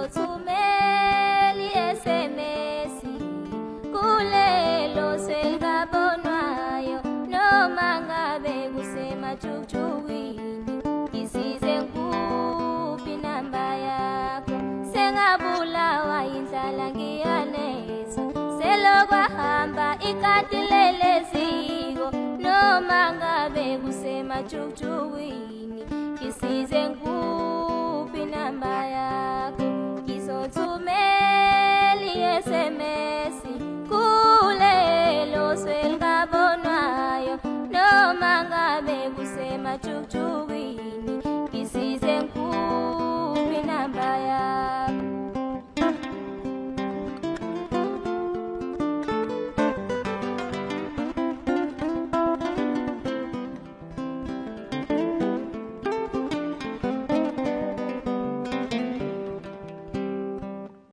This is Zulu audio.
ngizothumela i-SMS kulelo selingabonwayo, noma ngabe kusemajukujukwini. Ngisize ngikuphi inamba yakho, sengabulawa indlala ngiyanethwa, selokwahamba ikati leleziko, noma ngabe kusemajukujukwini. Ngisize ngikuphi inamba yakho, ngizothumela i-SMS kulelo selingabonwayo, noma ngabe kusemajukujukwini.